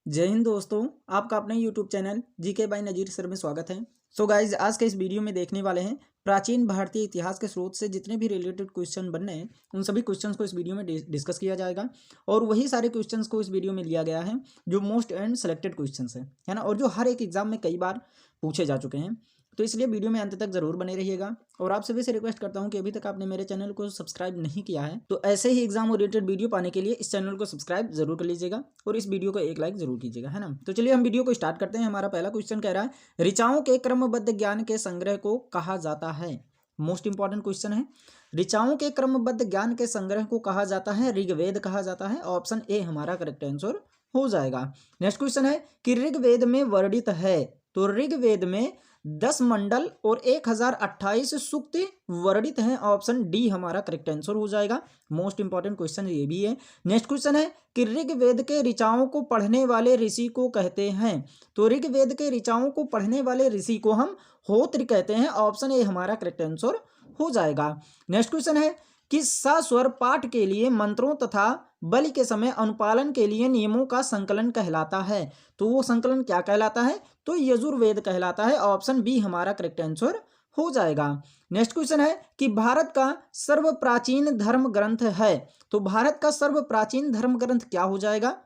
जय हिंद दोस्तों, आपका अपने YouTube channel GK by Nazir sir में स्वागत है। सो गाइज, आज के इस वीडियो में देखने वाले हैं प्राचीन भारतीय इतिहास के स्रोत से जितने भी रिलेटेड क्वेश्चन बनने हैं उन सभी क्वेश्चंस को इस वीडियो में डिस्कस किया जाएगा। और वही सारे क्वेश्चंस को इस वीडियो में लिया गया है जो मोस्ट एंड सेलेक्टेड क्वेश्चंस है ना, और जो हर एक एग्जाम में कई बार पूछे जा चुके हैं। तो इसलिए वीडियो में अंत तक जरूर बने रहिएगा। और आप सभी से रिक्वेस्ट करता हूं कि अभी तक आपने मेरे चैनल को सब्सक्राइब नहीं किया है तो ऐसे ही एग्जाम ओरिएंटेड वीडियो पाने के लिए इस चैनल को सब्सक्राइब जरूर कर लीजिएगा और इस वीडियो को एक लाइक जरूर कीजिएगा, है ना। तो चलिए हम वीडियो को स्टार्ट करते हैं। हमारा पहला क्वेश्चन कह रहा है ऋचाओं के क्रमबद्ध ज्ञान के संग्रह को कहा जाता है। मोस्ट इंपॉर्टेंट क्वेश्चन है। ऋचाओं के क्रमबद्ध ज्ञान के संग्रह को कहा जाता है ऋग्वेद कहा जाता है। ऑप्शन ए हमारा करेक्ट आंसर हो जाएगा। नेक्स्ट क्वेश्चन है कि ऋग्वेद में वर्णित है, तो ऋग्वेद में 10 मंडल और 1028 सूक्त वर्णित हैं। ऑप्शन डी हमारा करेक्ट आंसर हो जाएगा। मोस्ट इंपॉर्टेंट क्वेश्चन ये भी है। नेक्स्ट क्वेश्चन है कि ऋग्वेद के ऋचाओं को पढ़ने वाले ऋषि को कहते हैं, तो ऋग्वेद के ऋचाओं को पढ़ने वाले ऋषि को हम होत्र कहते हैं। ऑप्शन ए हमारा करेक्ट आंसर हो जाएगा। नेक्स्ट क्वेश्चन है कि सस्वर पाठ के लिए मंत्रों तथा बलि के समय अनुपालन के लिए नियमों का संकलन कहलाता है, तो वो संकलन क्या कहलाता है, तो यजुर्वेद कहलाता है। ऑप्शन बी हमारा करेक्ट आंसर हो जाएगा। नेक्स्ट क्वेश्चन है कि भारत का सर्व प्राचीन धर्म ग्रंथ है, तो भारत का सर्व प्राचीन धर्म ग्रंथ क्या हो जाएगा,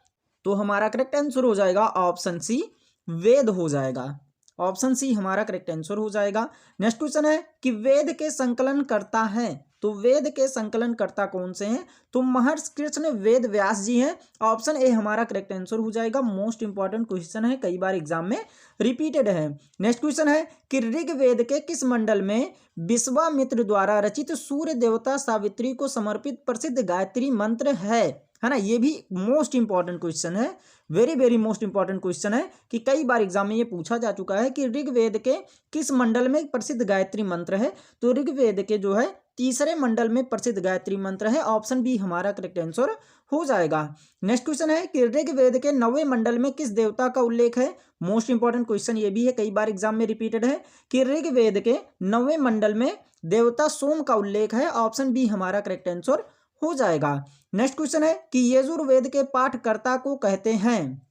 तो हमारा करेक्ट आंसर हो जाएगा ऑप्शन सी वेद हो जाएगा। ऑप्शन सी हमारा करेक्ट आंसर हो जाएगा। नेक्स्ट क्वेश्चन है कि वेद के संकलन करता है, तो वेद के संकलन करता कौन से हैं, तो महर्षि कृष्ण वेद व्यास जी हैं। ऑप्शन ए हमारा करेक्ट आंसर हो जाएगा। मोस्ट इंपॉर्टेंट क्वेश्चन है, कई बार एग्जाम में रिपीटेड है। नेक्स्ट क्वेश्चन है कि ऋग्वेद के किस मंडल में विश्वामित्र द्वारा रचित सूर्य देवता सावित्री को समर्पित प्रसिद्ध गायत्री मंत्र है ना। ये भी मोस्ट इंपॉर्टेंट क्वेश्चन है, very very most important question है कि कई बार एग्जाम में ये पूछा जा चुका है कि ऋग्वेद के किस मंडल में प्रसिद्ध गायत्री मंत्र है, तो ऋग्वेद के जो है तीसरे मंडल में प्रसिद्ध गायत्री मंत्र है। ऑप्शन बी हमारा करेक्ट आंसर हो जाएगा। नेक्स्ट क्वेश्चन है कि ऋग्वेद के 9वें मंडल में किस देवता का उल्लेख है। मोस्ट इंपॉर्टेंट क्वेश्चन ये भी है, कई बार एग्जाम में रिपीटेड है कि ऋग्वेद के 9वें मंडल में देवता सोम का उल्लेख है। ऑप्शन बी हमारा करेक्ट आंसर हो जाएगा। नेक्स्ट क्वेश्चन है कि यजुर्वेद के पाठकर्ता को कहते हैं,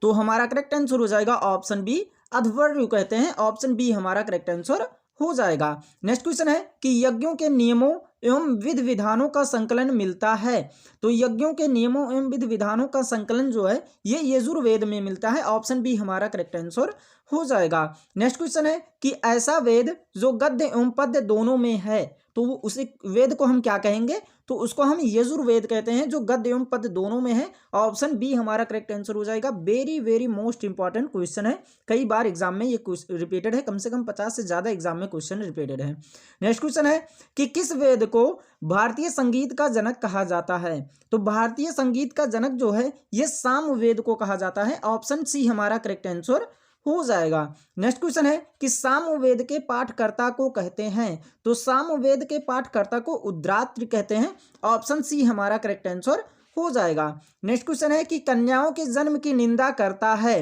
तो हमारा करेक्ट आंसर हो जाएगा ऑप्शन बी अध्वर्यु कहते हैं। ऑप्शन बी हमारा करेक्ट आंसर हो जाएगा। नेक्स्ट क्वेश्चन है कि यज्ञों के नियमों एवं विधि विधानों का संकलन मिलता है, तो यज्ञों के नियमों एवं विधि विधानों का संकलन जो है ये यजुर्वेद में मिलता है। ऑप्शन बी हमारा करेक्ट आंसर हो जाएगा। नेक्स्ट क्वेश्चन है कि ऐसा वेद जो गद्य एवं पद्य दोनों में है, तो वो उसी वेद को हम क्या कहेंगे, तो उसको हम यजुर्वेद कहते हैं जो गद्य एवं पद्य दोनों में है। ऑप्शन बी हमारा करेक्ट आंसर हो जाएगा। Very very most important question है, कई बार एग्जाम में ये रिपीटेड है, कम से कम 50 से ज्यादा एग्जाम में क्वेश्चन रिपीटेड है। नेक्स्ट क्वेश्चन है कि किस वेद को भारतीय संगीत का जनक कहा जाता है, तो भारतीय संगीत का जनक जो है ये सामवेद को कहा जाता है। ऑप्शन सी हमारा करेक्ट आंसर हो जाएगा। नेक्स्ट क्वेश्चन है कि सामवेद के पाठकर्ता को कहते हैं, तो सामवेद के पाठकर्ता को उद्रात्र कहते हैं। ऑप्शन सी हमारा करेक्ट आंसर हो जाएगा। नेक्स्ट क्वेश्चन है कि कन्याओं के जन्म की निंदा करता है,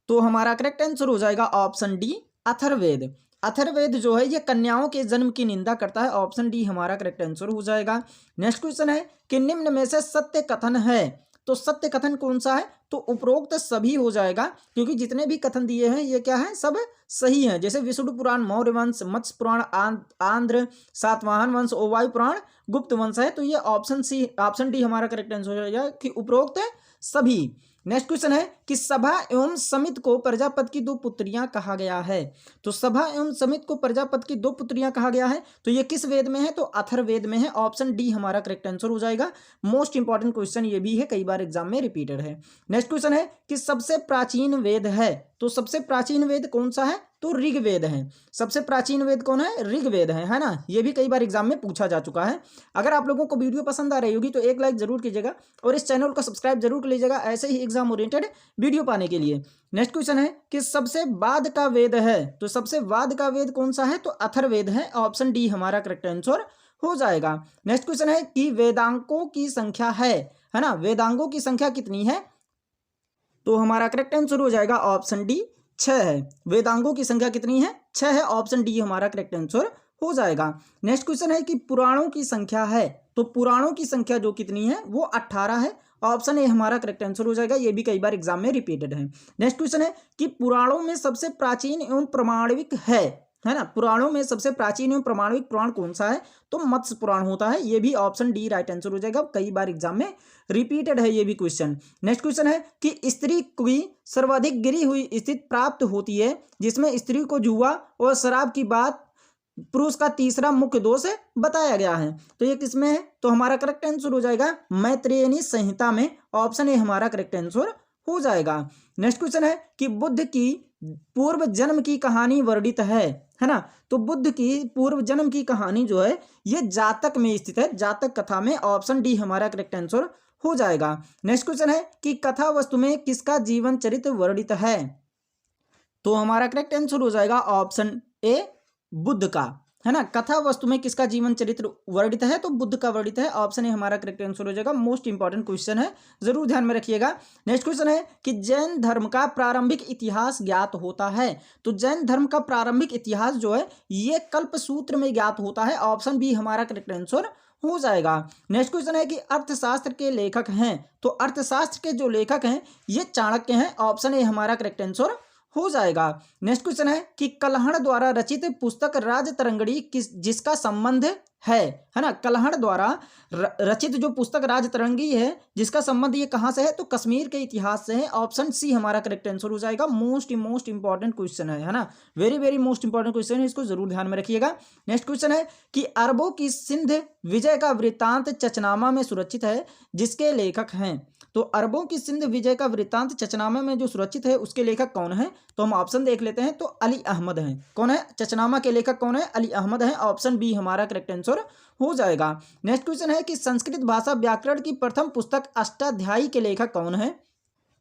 तो हमारा करेक्ट आंसर हो जाएगा ऑप्शन डी अथर्ववेद। अथर्ववेद जो है ये कन्याओं के जन्म की निंदा करता है। ऑप्शन डी हमारा करेक्ट आंसर हो जाएगा। नेक्स्ट क्वेश्चन है कि निम्न में से सत्य कथन है, तो सत्य कथन कौन सा है, तो उपरोक्त सभी हो जाएगा, क्योंकि जितने भी कथन दिए हैं ये क्या है, सब सही है। जैसे विष्णु पुराण, मौर्य वंश, मत्स्य पुराण, आंध्र, सातवाहन वंश, ओवायु पुराण, गुप्त वंश है, तो ये ऑप्शन डी हमारा करेक्ट आंसर हो जाएगा कि उपरोक्त सभी। नेक्स्ट क्वेश्चन है कि सभा एवं समित को प्रजापति की 2 पुत्रियां कहा गया है, तो सभा एवं समित को प्रजापति की 2 पुत्रियां कहा गया है, तो ये किस वेद में है, तो अथर्ववेद में है। ऑप्शन डी हमारा करेक्ट आंसर हो जाएगा। मोस्ट इंपॉर्टेंट क्वेश्चन ये भी है, कई बार एग्जाम में रिपीटेड है। नेक्स्ट क्वेश्चन है कि सबसे प्राचीन वेद है, तो सबसे प्राचीन वेद कौन सा है, तो ऋग्वेद है। सबसे प्राचीन वेद कौन है, ऋग्वेद है ना। ये भी कई बार एग्जाम में पूछा जा चुका है। अगर आप लोगों को वीडियो पसंद आ रही होगी तो एक लाइक जरूर कीजिएगा और इस चैनल को सब्सक्राइब जरूर कर लीजिएगा ऐसे ही एग्जाम ओरिएंटेड वीडियो पाने के लिए। नेक्स्ट क्वेश्चन है कि सबसे बाद का वेद है, तो सबसे बाद का वेद कौन सा है, तो अथर्ववेद है। ऑप्शन डी हमारा करेक्ट आंसर हो जाएगा। नेक्स्ट क्वेश्चन है कि वेदांगों की संख्या है ना, वेदांगों की संख्या कितनी है, तो हमारा करेक्ट आंसर हो जाएगा ऑप्शन डी 6 है। वेदांगों की संख्या कितनी है, 6 है। ऑप्शन डी हमारा करेक्ट आंसर हो जाएगा। नेक्स्ट क्वेश्चन है कि पुराणों की संख्या है, तो पुराणों की संख्या जो कितनी है वो 18 है। ऑप्शन ए हमारा करेक्ट आंसर हो जाएगा। ये भी कई बार एग्जाम में रिपीटेड है। नेक्स्ट क्वेश्चन है कि पुराणों में सबसे प्राचीन एवं प्रमाणिक है ना, पुराणों में सबसे प्राचीन एवं प्रमाणिक पुराण कौन सा है? तो मत्स्य पुराण होता है। ये भी ऑप्शन डी राइट आंसर हो जाएगा, कई बार एग्जाम में रिपीटेड है ये भी क्वेश्चन। नेक्स्ट क्वेश्चन है कि स्त्री की सर्वाधिक गिरी हुई स्थिति प्राप्त होती है जिसमें स्त्री को जुआ और शराब की बात पुरुष का तीसरा मुख्य दोष बताया गया है। तो ये किसमें है? तो हमारा करेक्ट आंसर हो जाएगा मैत्रेयनी संहिता में। ऑप्शन ए हमारा करेक्ट आंसर हो जाएगा। नेक्स्ट क्वेश्चन है कि बुद्ध की पूर्व जन्म की कहानी वर्णित है ना। तो बुद्ध की पूर्व जन्म की कहानी जो है ये जातक में स्थित है, जातक कथा में। ऑप्शन डी हमारा करेक्ट आंसर हो जाएगा। नेक्स्ट क्वेश्चन है कि कथा वस्तु में किसका जीवन चरित्र वर्णित है? तो हमारा करेक्ट आंसर हो जाएगा ऑप्शन ए बुद्ध का, है ना। कथा वस्तु में किसका जीवन चरित्र वर्णित है? तो बुद्ध का वर्णित है। ऑप्शन ए हमारा करेक्ट आंसर हो जाएगा। मोस्ट इंपॉर्टेंट क्वेश्चन है, जरूर ध्यान में रखिएगा। नेक्स्ट क्वेश्चन है कि जैन धर्म का प्रारंभिक इतिहास ज्ञात होता है। तो जैन धर्म का प्रारंभिक इतिहास जो है ये कल्प सूत्र में ज्ञात होता है। ऑप्शन बी हमारा करेक्ट आंसर हो जाएगा। नेक्स्ट क्वेश्चन है कि अर्थशास्त्र के लेखक हैं। तो अर्थशास्त्र के जो लेखक हैं ये चाणक्य हैं। ऑप्शन ए हमारा करेक्ट आंसर हो जाएगा। नेक्स्ट क्वेश्चन है कि कल्हड़ द्वारा रचित पुस्तक राजतरंगिणी जिसका संबंध है ना। कल्हड़ द्वारा रचित जो पुस्तक राजतरंगी है जिसका संबंध ये कहाँ से है? तो कश्मीर के इतिहास से है। ऑप्शन सी हमारा करेक्ट आंसर हो जाएगा। मोस्ट इंपॉर्टेंट क्वेश्चन है ना, वेरी मोस्ट इंपॉर्टेंट क्वेश्चन है, इसको जरूर ध्यान में रखिएगा। नेक्स्ट क्वेश्चन है कि अरबों की सिंध विजय का वृत्तांत चचनामा में सुरक्षित है जिसके लेखक हैं। तो अरबों की सिंध विजय का वृत्तांत चचनामा में जो सुरक्षित है उसके लेखक कौन है? तो हम ऑप्शन देख लेते हैं। तो अली अहमद हैं। कौन है? चचनामा के लेखक कौन है? अली अहमद हैं। ऑप्शन बी हमारा करेक्ट आंसर हो जाएगा। नेक्स्ट क्वेश्चन है कि संस्कृत भाषा व्याकरण की प्रथम पुस्तक अष्टाध्यायी के लेखक कौन है?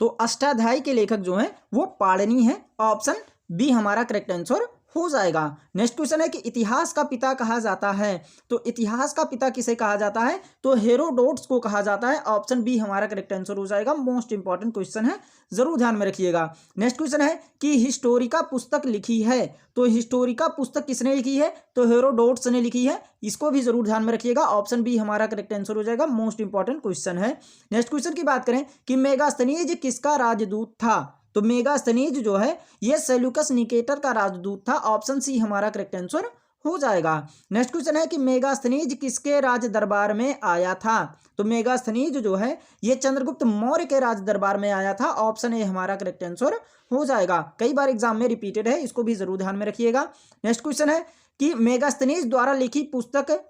तो अष्टाध्यायी के लेखक जो है वो पाणिनि है। ऑप्शन बी हमारा करेक्ट आंसर हो जाएगा। नेक्स्ट क्वेश्चन है कि इतिहास का पिता कहा जाता है। तो इतिहास का पिता किसे कहा जाता है? तो हेरोडोट्स को कहा जाता है। ऑप्शन बी हमारा करेक्ट आंसर हो जाएगा। मोस्ट इंपॉर्टेंट क्वेश्चन है, जरूर ध्यान में रखिएगा। नेक्स्ट क्वेश्चन है कि हिस्टोरिका पुस्तक लिखी है। तो हिस्टोरिका पुस्तक किसने लिखी है? तो हेरोडोट्स ने लिखी है। इसको भी जरूर ध्यान में रखिएगा। ऑप्शन बी हमारा करेक्ट आंसर हो जाएगा। मोस्ट इंपॉर्टेंट क्वेश्चन है। नेक्स्ट क्वेश्चन की बात करें कि मेगास्थनीज किसका राजदूत था? तो मेगास्थनीज जो है ये सेल्यूकस निकेटर का राजदूत था। ऑप्शन सी हमारा करेक्ट आंसर हो जाएगा। नेक्स्ट क्वेश्चन है कि मेगास्थनीज किसके राज दरबार में आया था? तो मेगास्थनीज जो है ये चंद्रगुप्त मौर्य के राज दरबार में आया था। ऑप्शन ए हमारा करेक्ट आंसर हो जाएगा। कई बार एग्जाम में रिपीटेड है, इसको भी जरूर ध्यान में रखिएगा। नेक्स्ट क्वेश्चन है कि मेगास्थनीज द्वारा लिखी पुस्तक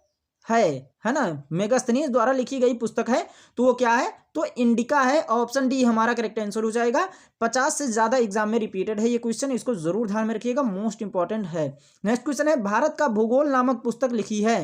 है ना, मेगास्थनीज द्वारा लिखी गई पुस्तक है तो वो क्या है? तो इंडिका है। ऑप्शन डी हमारा करेक्ट आंसर हो जाएगा। 50 से ज्यादा एग्जाम में रिपीटेड है ये क्वेश्चन, इसको जरूर ध्यान में रखिएगा, मोस्ट इंपॉर्टेंट है। नेक्स्ट क्वेश्चन है भारत का भूगोल नामक पुस्तक लिखी है।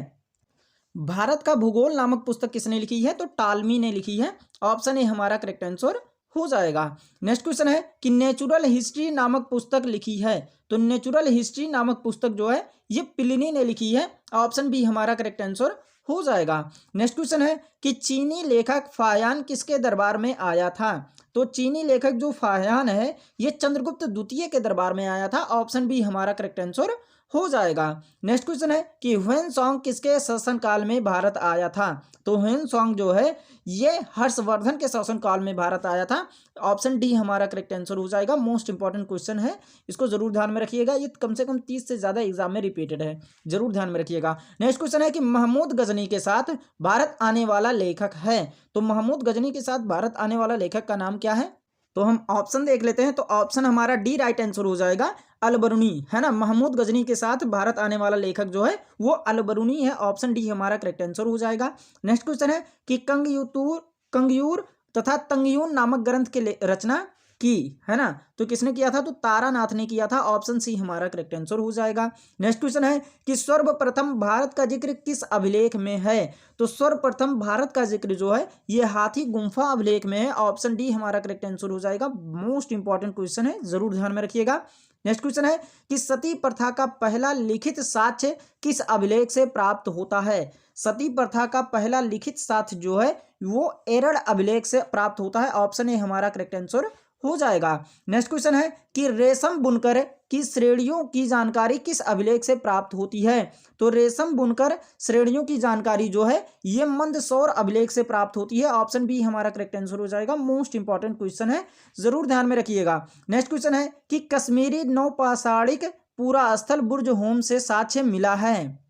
भारत का भूगोल नामक पुस्तक किसने लिखी है? तो टालमी ने लिखी है। ऑप्शन ए हमारा करेक्ट आंसर हो जाएगा। नेक्स्ट क्वेश्चन है कि नेचुरल हिस्ट्री नामक पुस्तक लिखी है। तो नेचुरल हिस्ट्री नामक पुस्तक जो है ये प्लिनी ने लिखी है। ऑप्शन बी हमारा करेक्ट आंसर हो जाएगा। नेक्स्ट क्वेश्चन है कि चीनी लेखक फायान किसके दरबार में आया था? तो चीनी लेखक जो फायान है ये चंद्रगुप्त द्वितीय के दरबार में आया था। ऑप्शन बी हमारा करेक्ट आंसर हो जाएगा। नेक्स्ट क्वेश्चन है कि ह्वेनसांग किसके शासनकाल में भारत आया था? तो ह्वेनसांग जो है ये हर्षवर्धन के शासनकाल में भारत आया था। ऑप्शन डी हमारा करेक्ट आंसर हो जाएगा। मोस्ट इंपॉर्टेंट क्वेश्चन है, इसको जरूर ध्यान में रखिएगा। ये कम से कम 30 से ज्यादा एग्जाम में रिपीटेड है, जरूर ध्यान में रखिएगा। नेक्स्ट क्वेश्चन है कि महमूद गजनी के साथ भारत आने वाला लेखक है। तो महमूद गजनी के साथ भारत आने वाला लेखक का नाम क्या है? तो हम ऑप्शन देख लेते हैं। तो ऑप्शन हमारा डी राइट आंसर हो जाएगा, अलबरूनी, है ना। महमूद गजनी के साथ भारत आने वाला लेखक जो है वो अलबरूनी है। ऑप्शन डी हमारा करेक्ट आंसर हो जाएगा। नेक्स्ट क्वेश्चन है कि कंगयूर तथा तंगयून नामक ग्रंथ के रचना की, है ना। तो किसने किया था? तो तारानाथ ने किया था। ऑप्शन सी हमारा करेक्ट आंसर हो जाएगा। नेक्स्ट क्वेश्चन है कि सर्वप्रथम भारत का जिक्र किस अभिलेख में है? तो सर्वप्रथम भारत का जिक्र जो है ये हाथी गुम्फा अभिलेख में है। ऑप्शन डी हमारा करेक्ट आंसर हो जाएगा। मोस्ट इंपॉर्टेंट क्वेश्चन है, जरूर ध्यान में रखिएगा। नेक्स्ट क्वेश्चन है कि सती प्रथा का पहला लिखित साक्ष्य किस अभिलेख से प्राप्त होता है? सती प्रथा का पहला लिखित साक्ष्य जो है वो एरड़ अभिलेख से प्राप्त होता है। ऑप्शन ए हमारा करेक्ट आंसर हो जाएगा। नेक्स्ट क्वेश्चन है कि रेशम बुनकर की श्रेणियों की जानकारी किस अभिलेख से प्राप्त होती है? तो रेशम बुनकर श्रेणियों की जानकारी जो है ये मंदसौर अभिलेख से प्राप्त होती है। ऑप्शन बी हमारा करेक्ट आंसर हो जाएगा। मोस्ट इंपॉर्टेंट क्वेश्चन है, जरूर ध्यान में रखिएगा। नेक्स्ट क्वेश्चन है कि कश्मीरी नौपाषाणिक पूरा स्थल बुर्ज होम से साक्ष्य मिला है।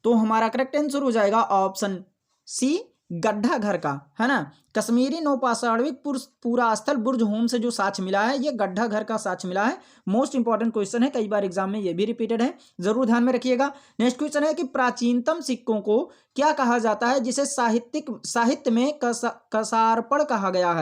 तो हमारा करेक्ट आंसर हो जाएगा ऑप्शन सी गड्ढा घर का, है ना। कश्मीरी नौपाषाणिक पूरा स्थल बुर्ज होम से जो साक्ष्य मिला है ये गड्ढा घर का साक्ष्य मिला है। मोस्ट इंपॉर्टेंट क्वेश्चन है, कई बार एग्जाम में ये भी रिपीटेड है, जरूर ध्यान में रखिएगा। नेक्स्ट क्वेश्चन है कि प्राचीनतम सिक्कों को क्या कहा जाता है जिसे साहित्य में कसारपड़ कहा गया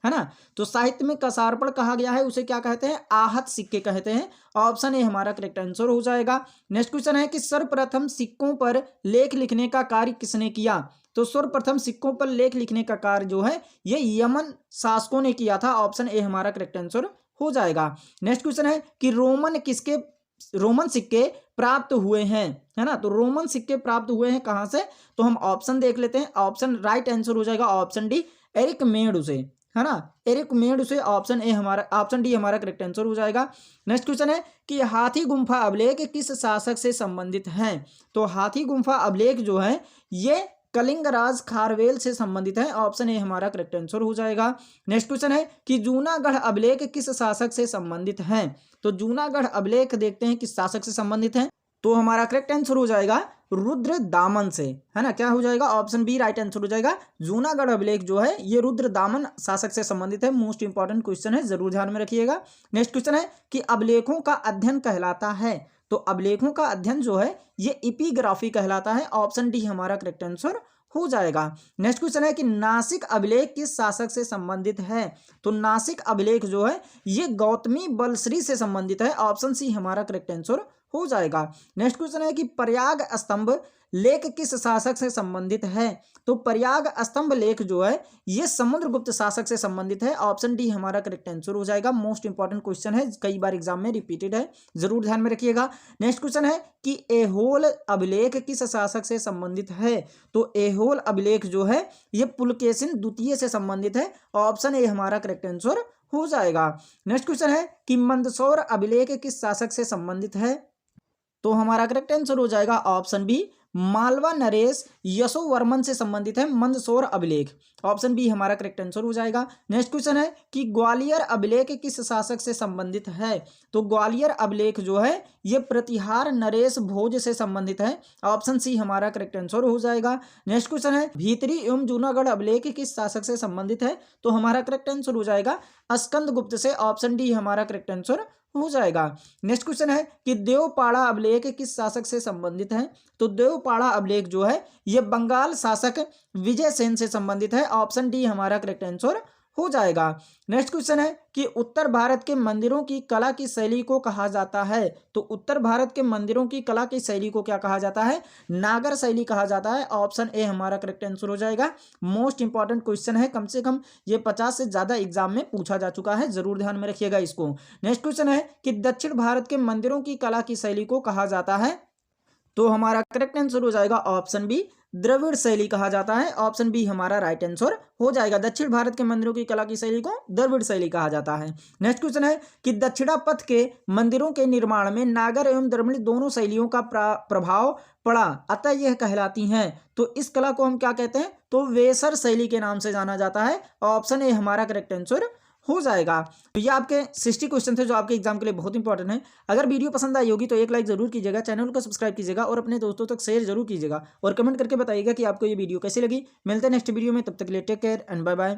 है ना। तो साहित्य में कसारपड़ कहा गया है उसे क्या कहते हैं? आहत सिक्के कहते हैं। ऑप्शन ए हमारा करेक्ट आंसर हो जाएगा। नेक्स्ट क्वेश्चन है कि सर्वप्रथम सिक्कों पर लेख लिखने का कार्य किसने किया? तो सर्वप्रथम सिक्कों पर लेख लिखने का कार्य जो है ये यमन शासकों ने किया था। ऑप्शन ए हमारा करेक्ट आंसर हो जाएगा। नेक्स्ट क्वेश्चन है कि रोमन सिक्के प्राप्त हुए हैं, है ना। तो रोमन सिक्के प्राप्त हुए हैं कहां से? तो हम ऑप्शन देख लेते हैं। ऑप्शन राइट आंसर हो जाएगा ऑप्शन डी एरिक मेड से, है ना। एरिक मेड से ऑप्शन डी हमारा करेक्ट आंसर हो जाएगा। नेक्स्ट क्वेश्चन है कि हाथी गुम्फा अभिलेख किस शासक से संबंधित है? तो हाथी गुम्फा अभिलेख जो है ये कलिंग राज खारवेल से संबंधित है। ऑप्शन ए हमारा करेक्ट आंसर हो जाएगा। नेक्स्ट क्वेश्चन है कि जूनागढ़ अभिलेख किस शासक से संबंधित है? तो जूनागढ़ अभिलेख देखते हैं किस शासक से संबंधित है। तो हमारा करेक्ट आंसर हो जाएगा रुद्र दामन से, है ना। क्या हो जाएगा? ऑप्शन बी राइट आंसर हो जाएगा। जूनागढ़ अभिलेख जो है ये रुद्र दामन शासक से संबंधित है। मोस्ट इंपॉर्टेंट क्वेश्चन है, जरूर ध्यान में रखिएगा। नेक्स्ट क्वेश्चन है कि अभिलेखों का अध्ययन कहलाता है। तो अभिलेखों का अध्ययन जो है ये एपिग्राफी कहलाता है। ऑप्शन डी हमारा करेक्ट आंसर हो जाएगा। नेक्स्ट क्वेश्चन है कि नासिक अभिलेख किस शासक से संबंधित है? तो नासिक अभिलेख जो है ये गौतमी बलश्री से संबंधित है। ऑप्शन सी हमारा करेक्ट आंसर हो जाएगा। नेक्स्ट क्वेश्चन है कि प्रयाग स्तंभ लेख किस शासक से संबंधित है? तो प्रयाग स्तंभ लेख जो है ये समुद्रगुप्त शासक से संबंधित है। ऑप्शन डी हमारा करेक्ट आंसर हो जाएगा। मोस्ट इंपॉर्टेंट क्वेश्चन है, कई बार एग्जाम में रिपीटेड है, जरूर ध्यान में रखिएगा। नेक्स्ट क्वेश्चन है कि एहोल अभिलेख किस शासक से संबंधित है? तो एहोल अभिलेख जो है ये पुलकेशिन द्वितीय से संबंधित है। ऑप्शन ए हमारा करेक्ट आंसर हो जाएगा। नेक्स्ट क्वेश्चन है कि मंदसौर अभिलेख किस शासक से संबंधित है? तो हमारा करेक्ट आंसर हो जाएगा ऑप्शन बी मालवा नरेश यशोवर्मन से संबंधित है मंदसौर अभिलेख। ऑप्शन बी हमारा करेक्ट आंसर हो जाएगा। नेक्स्ट क्वेश्चन है कि ग्वालियर अभिलेख किस शासक से संबंधित है? तो ग्वालियर अभिलेख जो है ये प्रतिहार नरेश भोज से संबंधित है। ऑप्शन सी हमारा करेक्ट आंसर हो जाएगा। नेक्स्ट क्वेश्चन है भीतरी एवं जूनागढ़ अभिलेख किस शासक से संबंधित है? तो हमारा करेक्ट आंसर हो जाएगा स्कंद गुप्त से। ऑप्शन डी हमारा करेक्ट आंसर हो जाएगा। नेक्स्ट क्वेश्चन है कि देवपाड़ा अभिलेख किस शासक से संबंधित है? तो देवपाड़ा अभिलेख जो है ये बंगाल शासक विजय सेन से संबंधित है। ऑप्शन डी हमारा करेक्ट आंसर हो जाएगा। नेक्स्ट क्वेश्चन है कि उत्तर भारत के मंदिरों की कला की शैली को कहा जाता है। तो उत्तर भारत के मंदिरों की कला की शैली को क्या कहा जाता है? नागर शैली कहा जाता है। ऑप्शन ए हमारा करेक्ट आंसर हो जाएगा। मोस्ट इंपॉर्टेंट क्वेश्चन है, कम से कम ये 50 से ज्यादा एग्जाम में पूछा जा चुका है, जरूर ध्यान में रखिएगा इसको। नेक्स्ट क्वेश्चन है कि दक्षिण भारत के मंदिरों की कला की शैली को कहा जाता है। तो हमारा करेक्ट आंसर हो जाएगा ऑप्शन बी द्रविड़ शैली कहा जाता है। ऑप्शन बी हमारा राइट आंसर हो जाएगा। दक्षिण भारत के मंदिरों की कला की शैली को द्रविड़ शैली कहा जाता है। नेक्स्ट क्वेश्चन है कि दक्षिणापथ के मंदिरों के निर्माण में नागर एवं द्रविड़ दोनों शैलियों का प्रभाव पड़ा, अतः यह कहलाती हैं। तो इस कला को हम क्या कहते हैं? तो वेसर शैली के नाम से जाना जाता है। ऑप्शन ए हमारा करेक्ट आंसर हो जाएगा। तो ये आपके 60 क्वेश्चन थे जो आपके एग्जाम के लिए बहुत इंपॉर्टेंट है। अगर वीडियो पसंद आई होगी तो एक लाइक जरूर कीजिएगा, चैनल को सब्सक्राइब कीजिएगा और अपने दोस्तों तक शेयर जरूर कीजिएगा और कमेंट करके बताइएगा कि आपको ये वीडियो कैसी लगी। मिलते हैं नेक्स्ट वीडियो में, तब तक के लिए take care and bye bye.